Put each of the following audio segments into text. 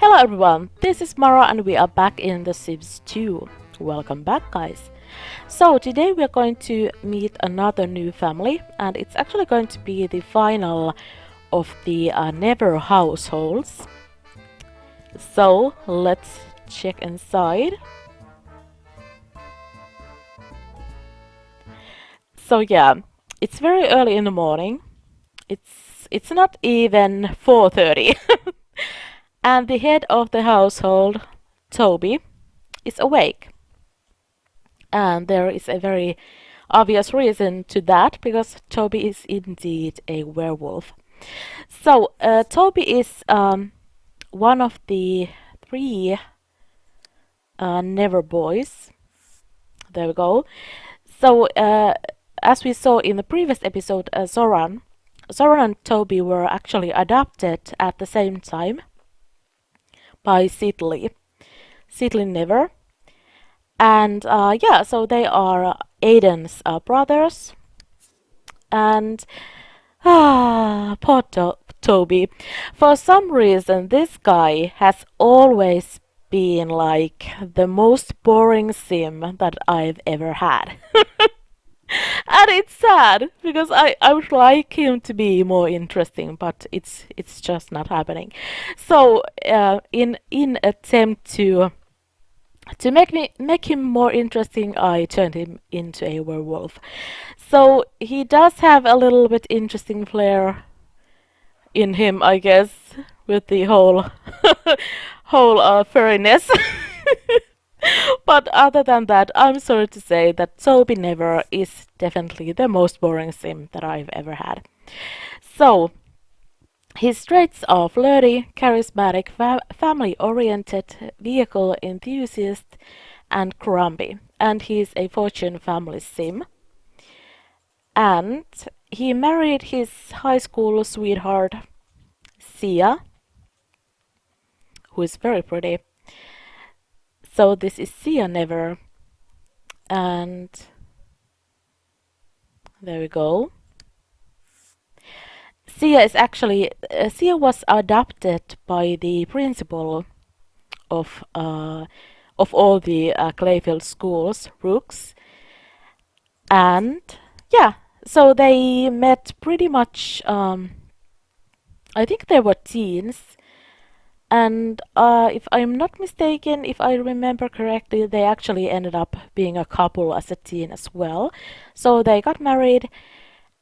Hello everyone, this is Mara and we are back in The Sims 2. Welcome back guys. So today we are going to meet another new family and it's actually going to be the final of the Never households. So let's check inside. So yeah, it's very early in the morning. It's not even 4:30. And the head of the household, Toby, is awake. And there is a very obvious reason to that, because Toby is indeed a werewolf. So, Toby is one of the three Never boys. There we go. So, as we saw in the previous episode, Zoran and Toby were actually adopted at the same time by Sidley Never. And yeah, so they are Aiden's brothers. And poor Toby. For some reason, this guy has always been like the most boring sim that I've ever had. And it's sad because I would like him to be more interesting, but it's just not happening. So in attempt to make him more interesting, I turned him into a werewolf. So he does have a little bit interesting flair in him, I guess, with the whole furriness. But other than that, I'm sorry to say that Toby Never is definitely the most boring sim that I've ever had. So his traits are flirty, charismatic, family-oriented, vehicle enthusiast, and grumpy. And he's a Fortune family sim. And he married his high school sweetheart, Sia, who is very pretty. So this is Sia Never. And there we go. Sia is actually Sia was adopted by the principal of all the Clayfield schools, Rooks, and yeah, so they met pretty much. I think they were teens, and if I'm not mistaken, if I remember correctly, they actually ended up being a couple as a teen as well. So they got married,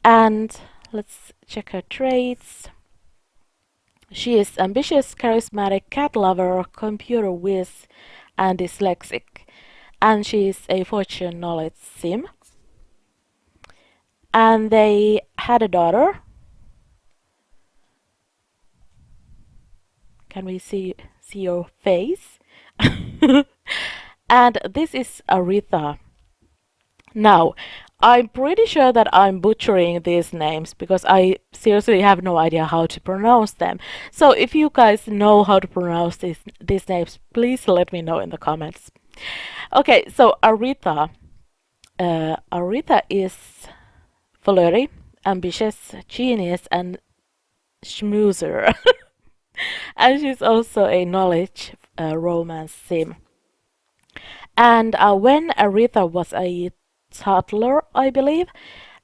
and let's check her traits. She is ambitious, charismatic, cat lover, computer whiz, and dyslexic. And she is a fortune knowledge sim. And they had a daughter. Can we see your face? And this is Aretha. Now, I'm pretty sure that I'm butchering these names because I seriously have no idea how to pronounce them. So if you guys know how to pronounce these names, please let me know in the comments. Okay, so Aretha. Aretha is flirty, ambitious, genius, and schmoozer. And she's also a knowledge romance sim. And when Aretha was a toddler, I believe,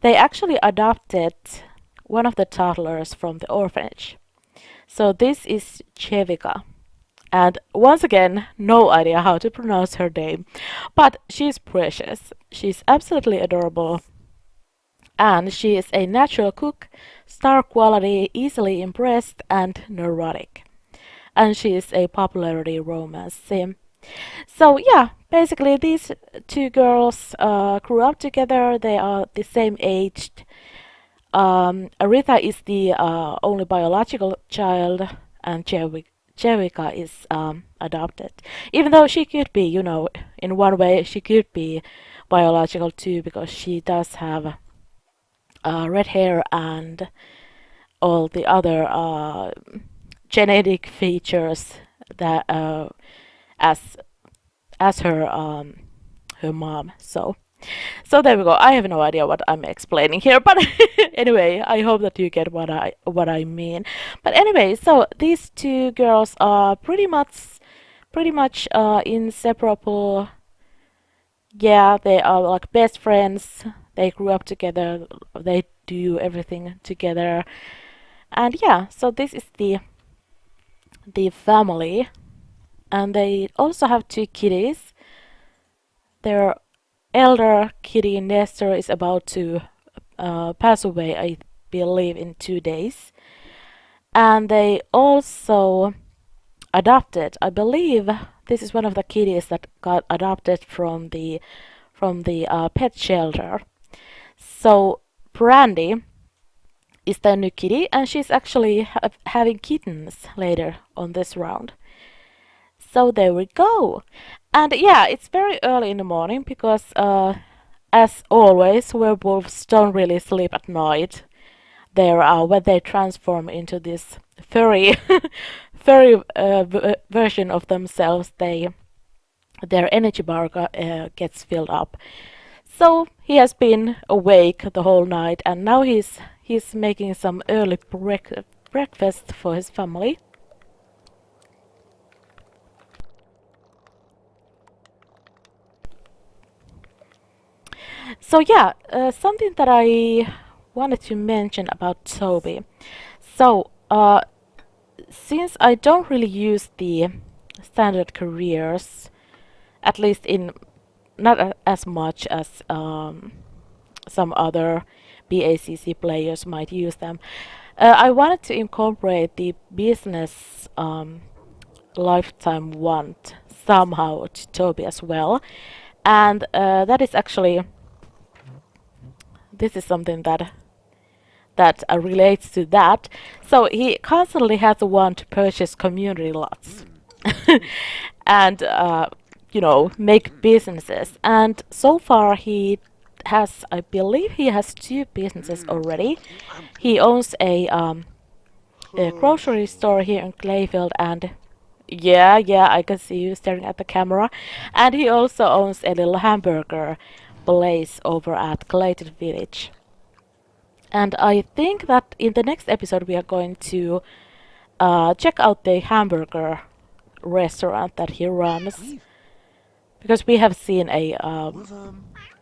they actually adopted one of the toddlers from the orphanage. So this is Chevika. And once again, no idea how to pronounce her name, but she's precious. She's absolutely adorable. And she is a natural cook, star quality, easily impressed, and neurotic. And she is a popularity romance sim. So yeah, basically these two girls grew up together. They are the same aged. Aretha is the only biological child, and Jerica is adopted. Even though she could be, in one way, she could be biological too, because she does have red hair and all the other genetic features that as her mom. So So there we go. I have no idea what I'm explaining here, but anyway, I hope that you get what I mean. But anyway, so these two girls are pretty much inseparable. Yeah, they are like best friends. They grew up together. They do everything together. And yeah, so this is the family, and they also have two kitties. Their elder kitty Nestor is about to pass away, I believe, in 2 days. And they also adopted, I believe, this is one of the kitties that got adopted from the pet shelter. So Brandy is the new kitty, and she's actually having kittens later on this round. So there we go. And yeah, it's very early in the morning because, as always, werewolves don't really sleep at night. When they transform into this furry, version of themselves, their energy bar gets filled up. So he has been awake the whole night, and now he's making some early breakfast for his family. So yeah, something that I wanted to mention about Toby. So since I don't really use the standard careers, at least in not as much as some other BACC players might use them, I wanted to incorporate the business lifetime want somehow to Toby as well, and that is actually this is something that relates to that. So he constantly has a want to purchase community lots and make businesses. And so far I believe he has two businesses already. He owns a grocery store here in Clayfield, and yeah, I can see you staring at the camera. And he also owns a little hamburger place over at Clayton Village. And I think that in the next episode we are going to check out the hamburger restaurant that he runs, because we have seen a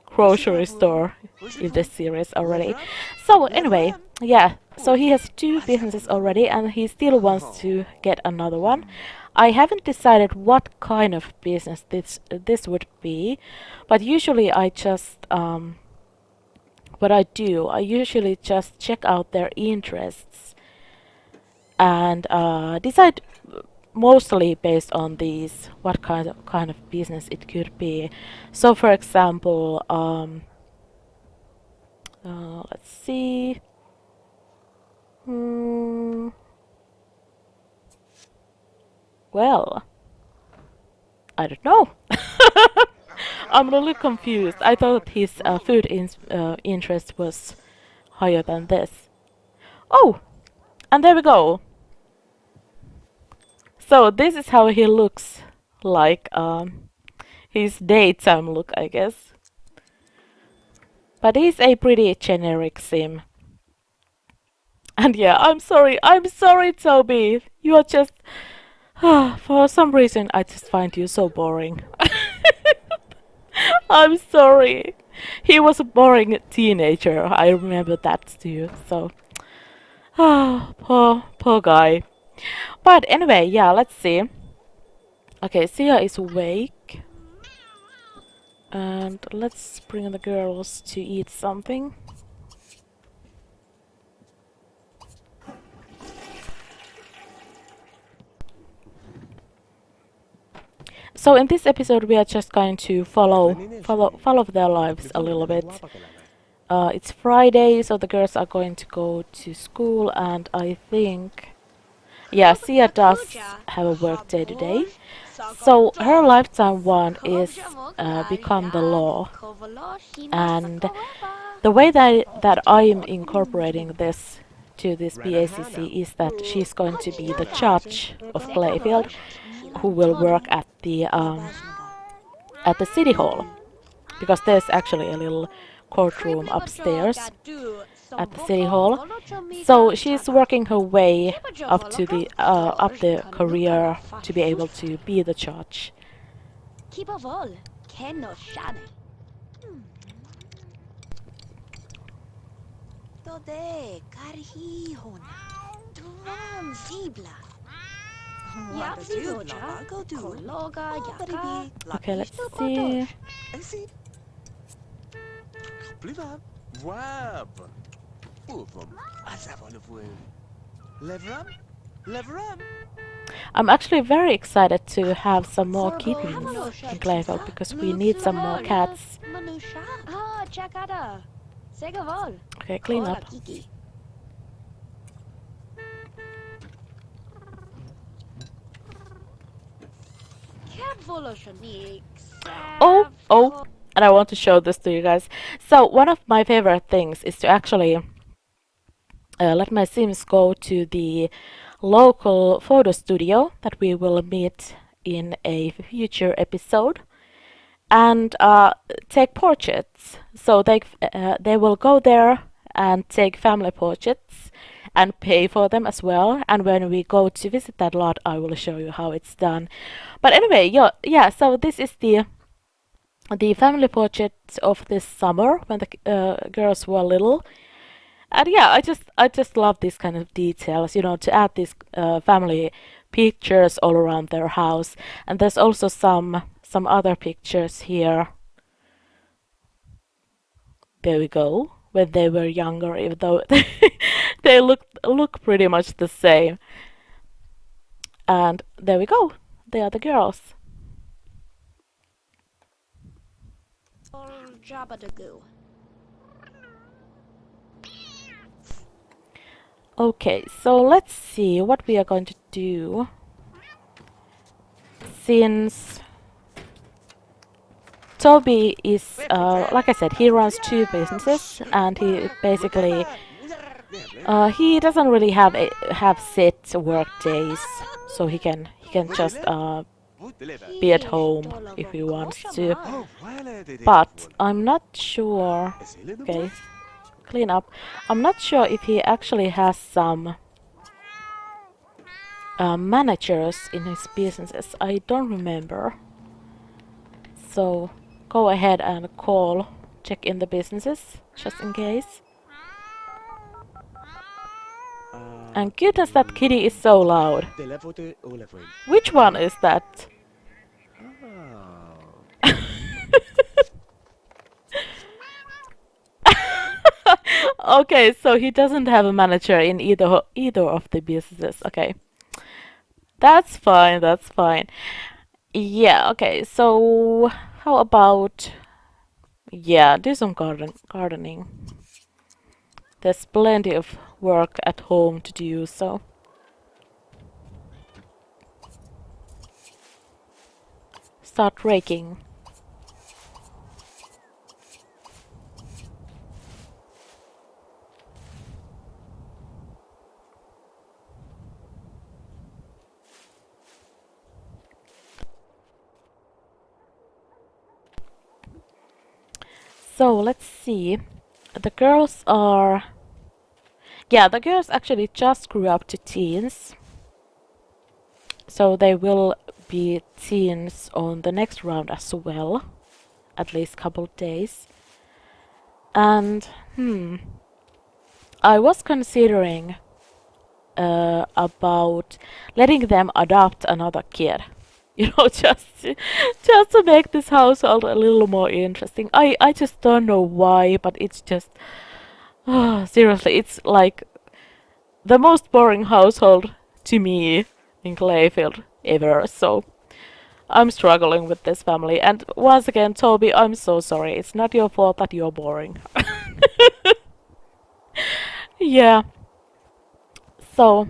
grocery store in this series already. So anyway, yeah, so he has two businesses already, and he still wants to get another one. I haven't decided what kind of business this would be, but usually I usually just check out their interests and decide mostly based on these what kind of business it could be. So for example, let's see. Well, I don't know. I'm a little confused. I thought his food interest was higher than this. Oh, and there we go. So this is how he looks like, his daytime look, I guess. But he's a pretty generic sim. And yeah, I'm sorry, Toby. You are just, for some reason, I just find you so boring. I'm sorry. He was a boring teenager. I remember that too. So, poor guy. But anyway, yeah, let's see. Okay, Sia is awake. And let's bring the girls to eat something. So in this episode we are just going to follow their lives a little bit. It's Friday, so the girls are going to go to school, and I think, yeah, Sia does have a work day today. So her lifetime want is become the law, and the way that I am incorporating this to this BACC is that she's going to be the judge of Clayfield, who will work at the city hall. because there's actually a little courtroom upstairs at the city hall. So she's working her way up to the up the career to be able to be the judge. Okay, let's see. I'm actually very excited to have some more kittens in Clayfield because we need some more cats. Okay, clean up. Oh, and I want to show this to you guys. So one of my favorite things is to actually let my Sims go to the local photo studio that we will meet in a future episode and take portraits. So they will go there and take family portraits and pay for them as well. And when we go to visit that lot, I will show you how it's done. But anyway, yeah. So this is the family portrait of this summer when the girls were little. And yeah, I just love these kind of details, you know, to add these family pictures all around their house. And there's also some other pictures here. There we go. When they were younger, even though they look pretty much the same. And there we go. They are the girls. Okay, so let's see what we are going to do. Since Toby is, like I said, he runs 2 businesses, and he basically he doesn't really have set work days, so he can just be at home if he wants to. But I'm not sure. Okay, clean up. I'm not sure if he actually has some managers in his businesses. I don't remember. So go ahead and check in the businesses, just in case. And goodness, that kitty is so loud. Which one is that? Okay, so he doesn't have a manager in either of the businesses. Okay. That's fine, that's fine. Yeah, okay, so how about, yeah, do some gardening. There's plenty of work at home to do, so. Start raking. So let's see. The girls are... Yeah, the girls actually just grew up to teens. So they will be teens on the next round as well. At least couple days. And, I was considering about letting them adopt another kid. You know, just to make this household a little more interesting. I just don't know why, but it's just... seriously, it's like the most boring household to me in Clayfield ever, so I'm struggling with this family. And once again, Toby, I'm so sorry. It's not your fault that you're boring. Yeah. So,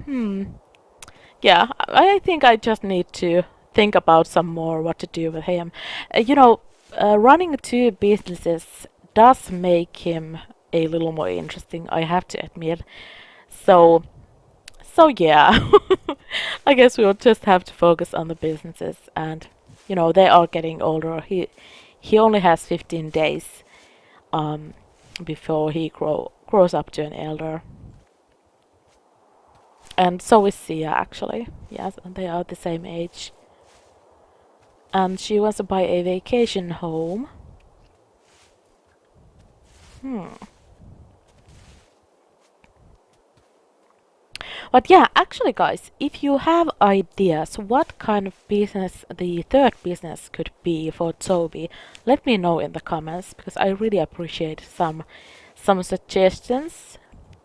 yeah, I think I just need to think about some more what to do with him. You know, running 2 businesses does make him a little more interesting, I have to admit. So yeah, I guess we'll just have to focus on the businesses, and you know, they are getting older. he only has 15 days before he grows up to an elder. And so is Sia, actually. Yes, and they are the same age. And she wants to buy a vacation home. But yeah, actually guys, if you have ideas what kind of business the third business could be for Toby, let me know in the comments because I really appreciate some suggestions.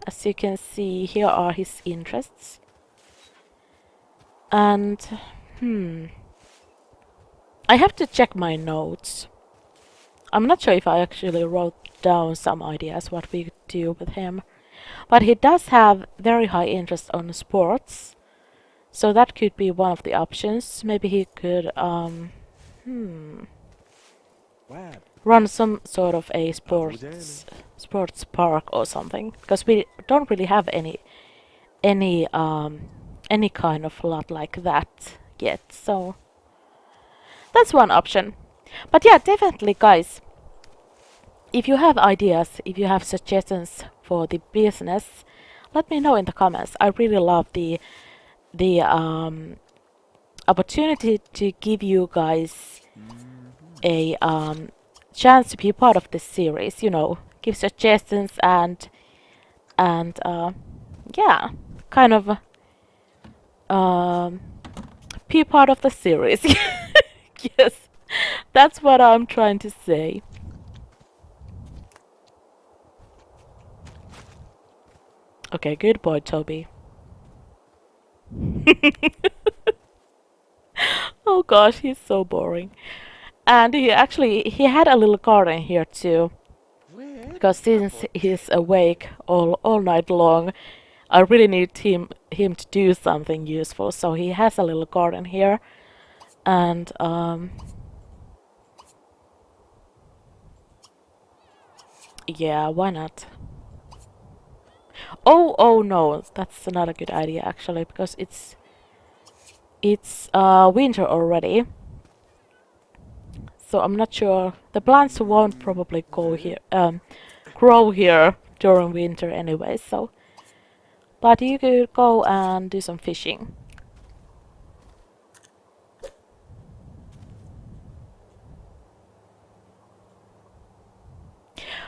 As you can see, here are his interests. And I have to check my notes. I'm not sure if I actually wrote down some ideas what we could do with him. But he does have very high interest on sports. So that could be one of the options. Maybe he could run some sort of a sports park or something. Because we don't really have any kind of lot like that yet. So that's one option. But yeah, definitely guys, if you have ideas, if you have suggestions for the business, let me know in the comments. I really love the opportunity to give you guys a chance to be part of this series. You know, give suggestions and yeah, kind of be part of the series. Yes, that's what I'm trying to say. Okay, good boy, Toby. Oh gosh, he's so boring. And he had a little garden here too. Because since he's awake all night long, I really need him to do something useful. So he has a little garden here. And yeah, why not? Oh no, that's not a good idea actually, because it's winter already. So I'm not sure. The plants won't probably grow here during winter anyway, so. But you could go and do some fishing.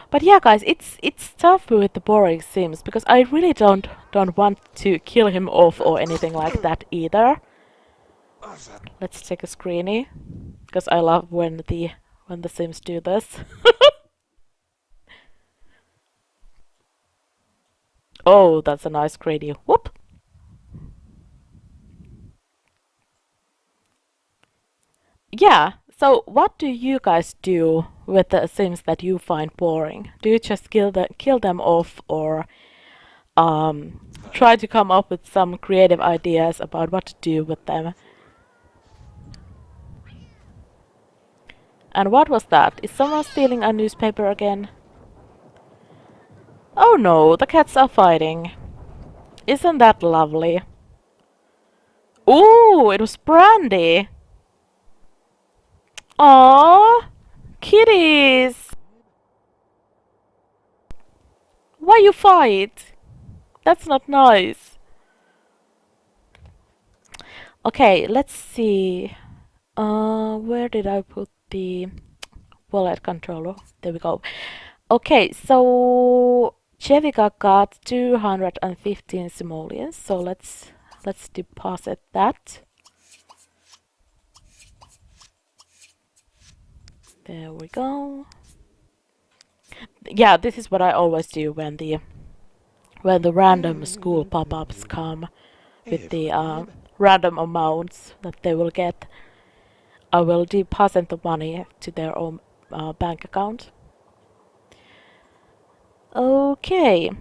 But yeah, guys, it's tough with the boring sims because I really don't want to kill him off or anything like that either. Let's take a screenie because I love when the sims do this. Oh, that's a nice gradie. Whoop. Yeah. So what do you guys do with the sims that you find boring? Do you just kill them off, or try to come up with some creative ideas about what to do with them? And what was that? Is someone stealing a newspaper again? Oh no, the cats are fighting. Isn't that lovely? Ooh, it was Brandy. Aww, kitties. Why you fight? That's not nice. Okay, let's see. Where did I put the wallet controller? There we go. Okay, so Jevika got 215 simoleons, so let's deposit that. There we go. Yeah, this is what I always do when the random school pop-ups come with the random amounts that they will get. I will deposit the money to their own bank account. Okay.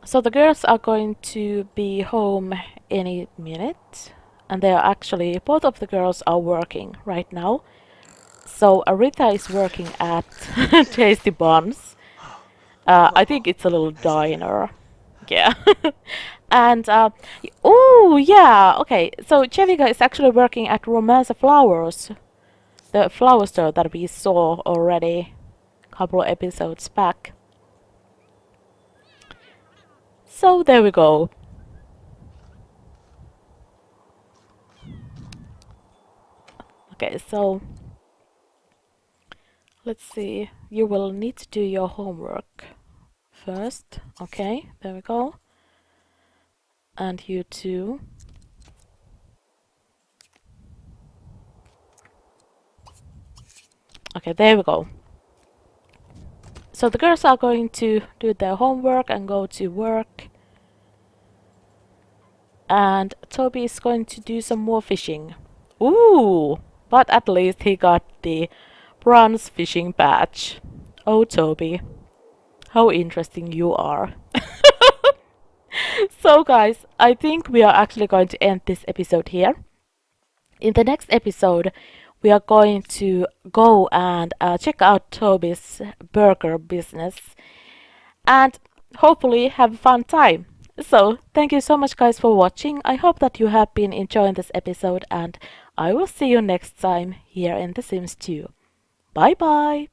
So the girls are going to be home any minute. And they are actually, both of the girls are working right now. So Aretha is working at Tasty Buns. I think it's a little diner. Yeah. And, oh, yeah, okay. So Jevika is actually working at Romance Flowers. the flower store that we saw already a couple episodes back. So there we go. Okay, so let's see. You will need to do your homework first. Okay, there we go. And you too. Okay, there we go. So the girls are going to do their homework and go to work. And Toby is going to do some more fishing. Ooh! But at least he got the bronze fishing badge. Oh, Toby. How interesting you are. So guys, I think we are actually going to end this episode here. In the next episode, we are going to go and check out Toby's burger business and hopefully have a fun time. So, thank you so much guys for watching. I hope that you have been enjoying this episode and I will see you next time here in The Sims 2. Bye bye!